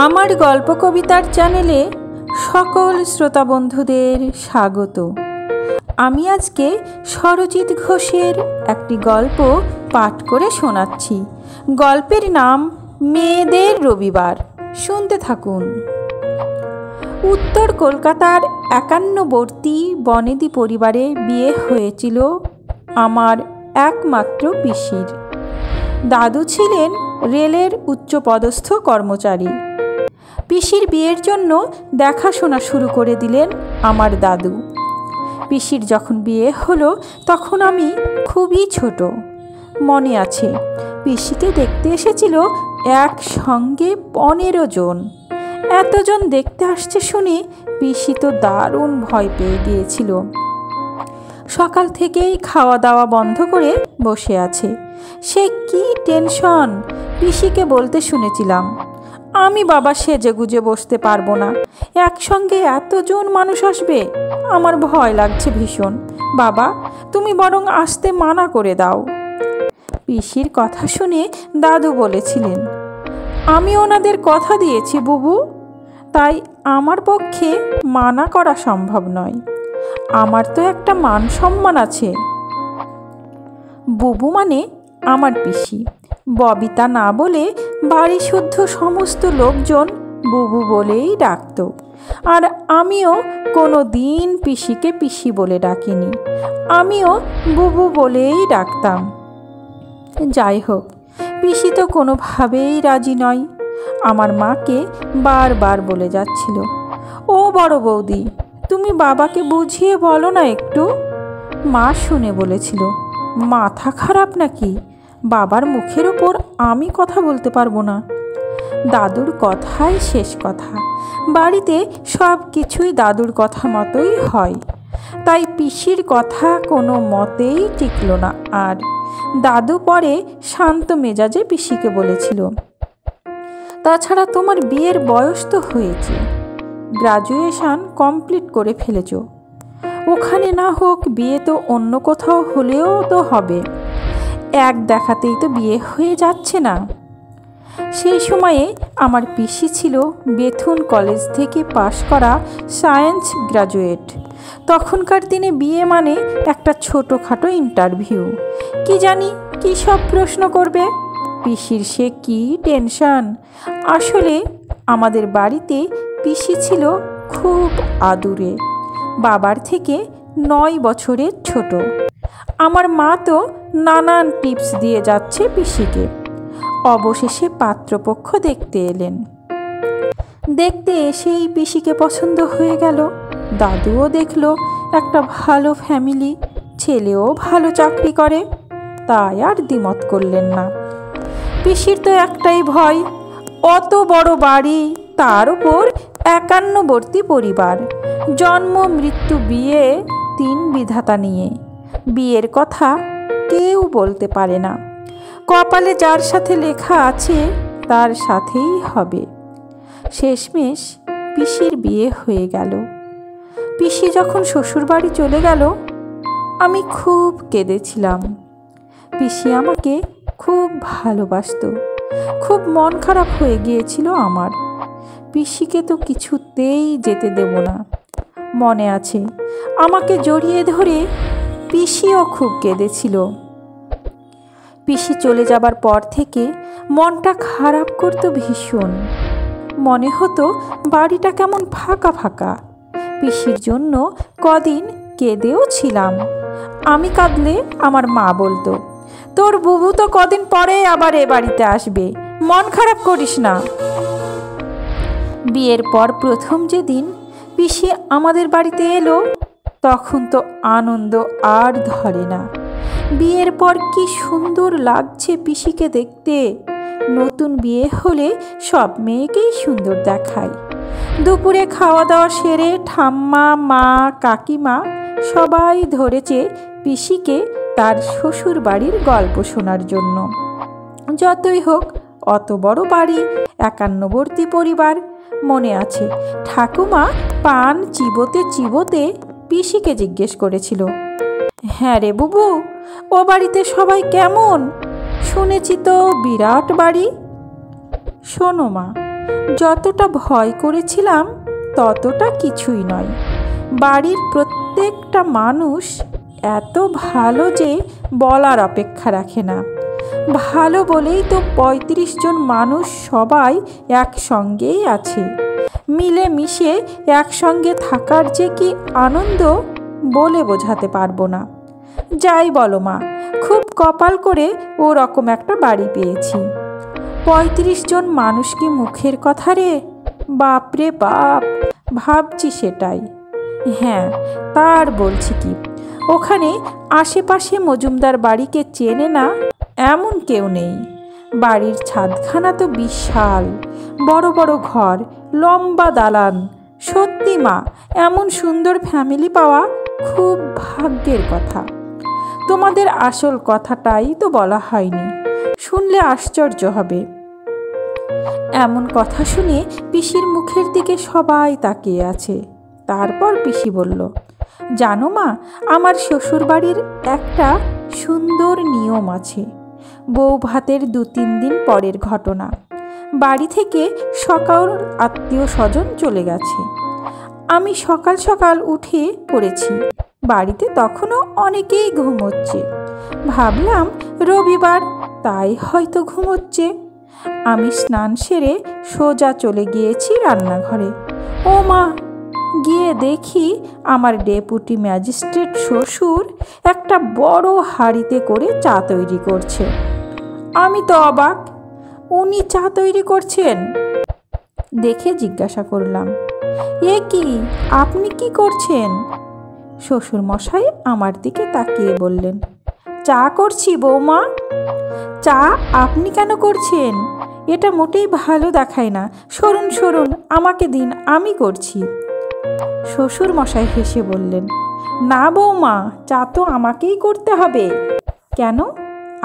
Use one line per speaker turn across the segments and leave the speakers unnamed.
আমার গল্প কবিতার চ্যানেলে সকল শ্রোতা বন্ধুদের স্বাগত। আমি আজকে স্বরজিৎ ঘোষের একটি গল্প পাঠ করে শোনাচ্ছি। গল্পের নাম মেয়েদের রবিবার। শুনতে থাকুন। উত্তর কলকাতার 51বর্তী বনেদি পরিবারে বিয়ে হয়েছিল আমার একমাত্র পিসির। দাদু ছিলেন রেলের উচ্চপদস্থ কর্মচারী। পিসির বিয়ের জন্য দেখাশোনা শুরু করে দিলেন আমার দাদু। পিসির যখন বিয়ে হলো তখন আমি খুবই ছোট। মনে আছে, পিসিকে দেখতে এসেছিল একসঙ্গে 15 জন। এতজন দেখতে আসছে শুনে পিসি তো দারুণ ভয় পেয়ে গিয়েছিল। সকাল থেকেই খাওয়া দাওয়া বন্ধ করে বসে আছে। সে কি টেনশন পিসিকে বলতে শুনেছিলাম। আমি বাবা সেজেগুজে বসতে পারবো না, একসঙ্গে এতজন মানুষ আসবে, আমার ভয় লাগছে ভীষণ। বাবা, তুমি বরং আসতে মানা করে দাও। পিসির কথা শুনে দাদু বলেছিলেন, আমি ওনাদের কথা দিয়েছি বুবু, তাই আমার পক্ষে মানা করা সম্ভব নয়। আমার তো একটা মান সম্মান আছে। বুবু মানে আমার পিসি। ববিতা না বলে বাড়ি শুদ্ধ সমস্ত লোকজন বুবু বলেই ডাকত। আর আমিও কোনো দিন পিসিকে পিসি বলে ডাকিনি, আমিও বুবু বলেই ডাকতাম। যাই হোক, পিসি তো কোনোভাবেই রাজি নয়। আমার মাকে বারবার বলে যাচ্ছিল, ও বড় বৌদি, তুমি বাবাকে বুঝিয়ে বলো না একটু। মা শুনে বলেছিল, মাথা খারাপ নাকি, বাবার মুখের ওপর আমি কথা বলতে পারবো না। দাদুর কথাই শেষ কথা। বাড়িতে সব কিছুই দাদুর কথা মতোই হয়, তাই পিসির কথা কোনো মতেই টিকল না। আর দাদু পরে শান্ত মেজাজে পিসিকে বলেছিল, তাছাড়া তোমার বিয়ের বয়স তো হয়েছে, গ্রাজুয়েশন কমপ্লিট করে ফেলেছ, ওখানে না হোক বিয়ে তো অন্য কোথাও হলেও তো হবে, এক দেখাতেই তো বিয়ে হয়ে যাচ্ছে না। সেই সময়ে আমার পিসি ছিল বেথুন কলেজ থেকে পাশ করা সায়েন্স গ্রাজুয়েট। তখনকার দিনে বিয়ে মানে একটা ছোটোখাটো ইন্টারভিউ। কি জানি কী সব প্রশ্ন করবে। পিসির সে কি টেনশন। আসলে আমাদের বাড়িতে পিসি ছিল খুব আদুরে, বাবার থেকে 9 বছরের ছোট। আমার মা তো নানান টিপস দিয়ে যাচ্ছে পিসিকে। অবশেষে পাত্রপক্ষ দেখতে এলেন। দেখতে এসেই পিসিকে পছন্দ হয়ে গেল। দাদুও দেখলো একটা ভালো ফ্যামিলি, ছেলেও ভালো চাকরি করে, তাই আর দ্বিমত করলেন না। পিসির তো একটাই ভয়, অত বড় বাড়ি, তার উপর 51বর্তী পরিবার, জন্ম মৃত্যু বিয়ে 3 বিধাতা নিয়ে। বিয়ের কথা কেউ বলতে পারে না, কপালে যার সাথে লেখা আছে তার সাথেই হবে। শেষমেশ পিসির বিয়ে হয়ে গেল। পিসি যখন শ্বশুরবাড়ি চলে গেল আমি খুব কেঁদেছিলাম। পিসি আমাকে খুব ভালোবাসতো। খুব মন খারাপ হয়ে গিয়েছিল আমার। পিসিকে তো কিছুতেই যেতে দেব না। মনে আছে, আমাকে জড়িয়ে ধরে পিসিও খুব কেঁদেছিল। পিসি চলে যাবার পর থেকে মনটা খারাপ করতো ভীষণ। মনে হতো বাড়িটা কেমন ফাঁকা ফাঁকা। পিসির জন্য কদিন কেঁদেও ছিলাম। আমি কাঁদলে আমার মা বলতো, তোর বুবু তো কদিন পরে আবার এ বাড়িতে আসবে, মন খারাপ করিস না। বিয়ের পর প্রথম যেদিন পিসি আমাদের বাড়িতে এলো তখন তো আনন্দ আর ধরে না। বিয়ের পর কি সুন্দর লাগছে পিসিকে দেখতে। নতুন বিয়ে হলে সব মেয়েকেই সুন্দর দেখায়। দুপুরে খাওয়া দাওয়া সেরে ঠাম্মা, মা, কাকিমা সবাই ধরেছে পিসিকে তার শ্বশুর বাড়ির গল্প শোনার জন্য। যতই হোক, অত বড় বাড়ি, 51বর্তী পরিবার। মনে আছে, ঠাকুমা পান চিবোতে চিবোতে পিসিকে জিজ্ঞেস করেছিল, হ্যাঁ রে বুবু, ও বাড়িতে সবাই কেমন? শুনেছি তো বিরাট বাড়ি। শোনো মা, যতটা ভয় করেছিলাম ততটা কিছুই নয়। বাড়ির প্রত্যেকটা মানুষ এত ভালো যে বলার অপেক্ষা রাখে না। ভালো বলেই তো ৩৫ জন মানুষ সবাই একসঙ্গেই আছে। মিলেমিশে একসঙ্গে থাকার যে কি আনন্দ বলে বোঝাতে পারবো না। যাই বলো মা, খুব কপাল করে ওরকম একটা বাড়ি পেয়েছি। ৩৫ জন মানুষ কি মুখের কথা রে? বাপরে বাপ, ভাবছি সেটাই। হ্যাঁ, তার বলছি কি, ওখানে আশেপাশে মজুমদার বাড়িকে চেনে না এমন কেউ নেই। বাড়ির ছাদখানা তো বিশাল, বড় বড় ঘর, লম্বা দালান। সত্যি মা, এমন সুন্দর ফ্যামিলি পাওয়া খুব ভাগ্যের কথা। তোমাদের আসল কথাটাই তো বলা হয়নি, শুনলে আশ্চর্য হবে। এমন কথা শুনে পিসির মুখের দিকে সবাই তাকিয়ে আছে। তারপর পিসি বলল, জানো মা, আমার শ্বশুরবাড়ির একটা সুন্দর নিয়ম আছে। বউ ভাতের ২-৩ দিন পরের ঘটনা। বাড়ি থেকে সকাল আত্মীয় স্বজন চলে গেছে। আমি সকাল সকাল উঠে পড়েছি। বাড়িতে তখনও অনেকেই ঘুমোচ্ছে। ভাবলাম রবিবার, তাই হয়তো ঘুমোচ্ছে। আমি স্নান সেরে সোজা চলে গিয়েছি রান্নাঘরে। ও মা, গিয়ে দেখি আমার ডেপুটি ম্যাজিস্ট্রেট শ্বশুর একটা বড় হাঁড়িতে করে চা তৈরি করছে। আমি তো অবাক, উনি চা তৈরি করছেন দেখে জিজ্ঞাসা করলাম, এ কি, আপনি কি করছেন? শ্বশুর মশাই আমার দিকে তাকিয়ে বললেন, চা করছি বৌমা। চা আপনি কেন করছেন? এটা মোটেই ভালো দেখায় না। সরুন সরুন, আমাকে দিন, আমি করছি। শ্বশুর মশাই হেসে বললেন, না বৌমা, চা তো আমাকেই করতে হবে। কেন?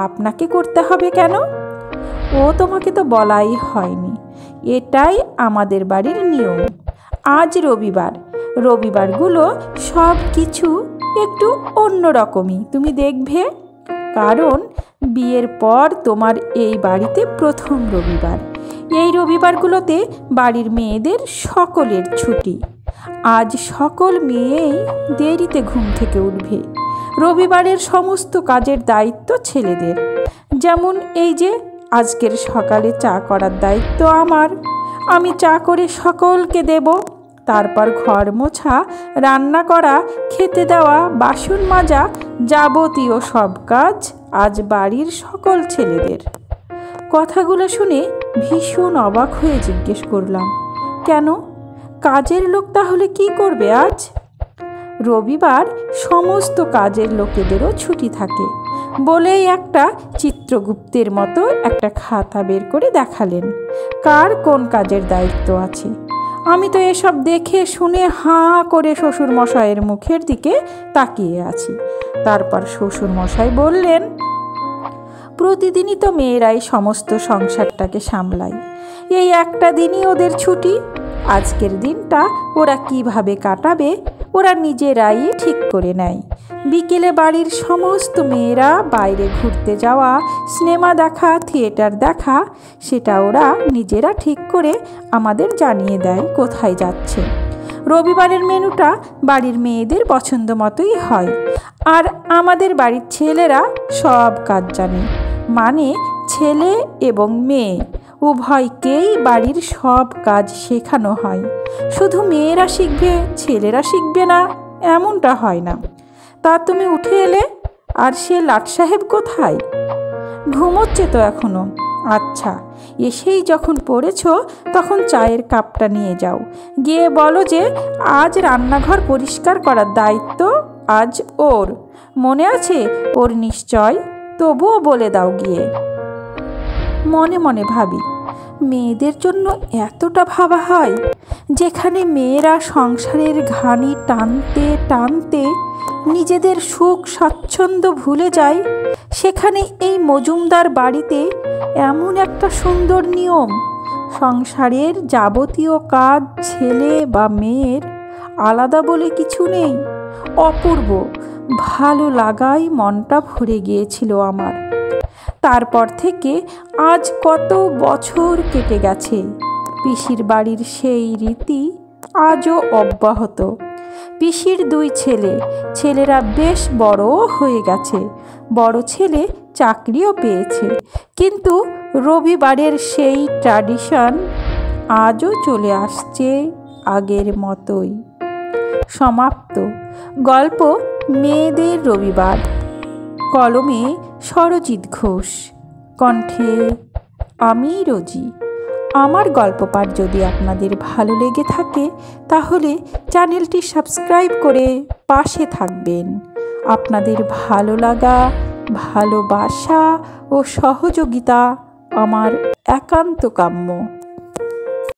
আপনাকে করতে হবে কেন? ও তোমাকে তো বলাই হয়নি। এটাই আমাদের বাড়ির নিয়ম। আজ রবিবার, রবিবারগুলো সব কিছু একটু অন্যরকমই, তুমি দেখবে। কারণ বিয়ের পর তোমার এই বাড়িতে প্রথম রবিবার। এই রবিবারগুলোতে বাড়ির মেয়েদের সকলের ছুটি। আজ সকল মেয়েই দেরিতে ঘুম থেকে উঠবে। রবিবারের সমস্ত কাজের দায়িত্ব ছেলেদের। যেমন এই যে আজকের সকালে চা করার দায়িত্ব আমার। আমি চা করে সকলকে দেব। তারপর ঘর মোছা, রান্না করা, খেতে দেওয়া, বাসন মাজা, যাবতীয় সব কাজ আজ বাড়ির সকল ছেলেদের। কথাগুলো শুনে ভীষণ অবাক হয়ে জিজ্ঞেস করলাম, কেন, কাজের লোক তাহলে কি করবে আজ? রবিবার সমস্ত কাজের লোকেদেরও ছুটি থাকে বলেই একটা চিত্রগুপ্তের মতো একটা খাতা বের করে দেখালেন কার কোন কাজের দায়িত্ব আছে। আমি তো এসব দেখে শুনে হাঁ করে শ্বশুর মশাইয়ের মুখের দিকে তাকিয়ে আছি। তারপর শ্বশুর মশাই বললেন, প্রতিদিনই তো মেয়েরাই সমস্ত সংসারটাকে সামলায়। এই একটা দিনই ওদের ছুটি। আজকের দিনটা ওরা কিভাবে কাটাবে ওরা নিজেরাই ঠিক করে নেয়। বিকেলে বাড়ির সমস্ত মেয়েরা বাইরে ঘুরতে যাওয়া, সিনেমা দেখা, থিয়েটার দেখা, সেটা ওরা নিজেরা ঠিক করে আমাদের জানিয়ে দেয় কোথায় যাচ্ছে। রবিবারের মেনুটা বাড়ির মেয়েদের পছন্দ মতোই হয়। আর আমাদের বাড়ির ছেলেরা সব কাজ জানে। মানে ছেলে এবং মেয়ে উভয়কেই বাড়ির সব কাজ শেখানো হয়। শুধু মেয়েরা শিখবে, ছেলেরা শিখবে না, এমনটা হয় না। তা তুমি উঠে এলে, আর সে লাট সাহেব কোথায়? ঘুমোচ্ছে তো এখনো। আচ্ছা, এসেই যখন পড়েছ তখন চায়ের কাপটা নিয়ে যাও, গিয়ে বলো যে আজ রান্নাঘর পরিষ্কার করার দায়িত্ব আজ ওর। মনে আছে ওর নিশ্চয়, তবুও বলে দাও গিয়ে। মনে মনে ভাবি, মেয়েদের জন্য এতটা ভাবা হয়? যেখানে মেয়েরা সংসারের ঘানি টানতে টানতে নিজেদের সুখ স্বাচ্ছন্দ্য ভুলে যায়, সেখানে এই মজুমদার বাড়িতে এমন একটা সুন্দর নিয়ম। সংসারের যাবতীয় কাজ ছেলে বা মেয়ের আলাদা বলে কিছু নেই। অপূর্ব ভালো লাগায় মনটা ভরে গিয়েছিল আমার। তারপর থেকে আজ কত বছর কেটে গেছে, পিসির বাড়ির সেই রীতি আজও অব্যাহত। পিসির 2 ছেলে, ছেলেরা বেশ বড় হয়ে গেছে, বড় ছেলে চাকরিও পেয়েছে, কিন্তু রবিবারের সেই ট্র্যাডিশন আজও চলে আসছে আগের মতোই। সমাপ্ত। গল্প মেয়েদের রবিবার। কলমে সরজিৎ ঘোষ, কণ্ঠে আমি রোজি। আমার গল্প পাঠ যদি আপনাদের ভালো লেগে থাকে তাহলে চ্যানেলটি সাবস্ক্রাইব করে পাশে থাকবেন। আপনাদের ভালো লাগা, ভালোবাসা ও সহযোগিতা আমার একান্ত কাম্য।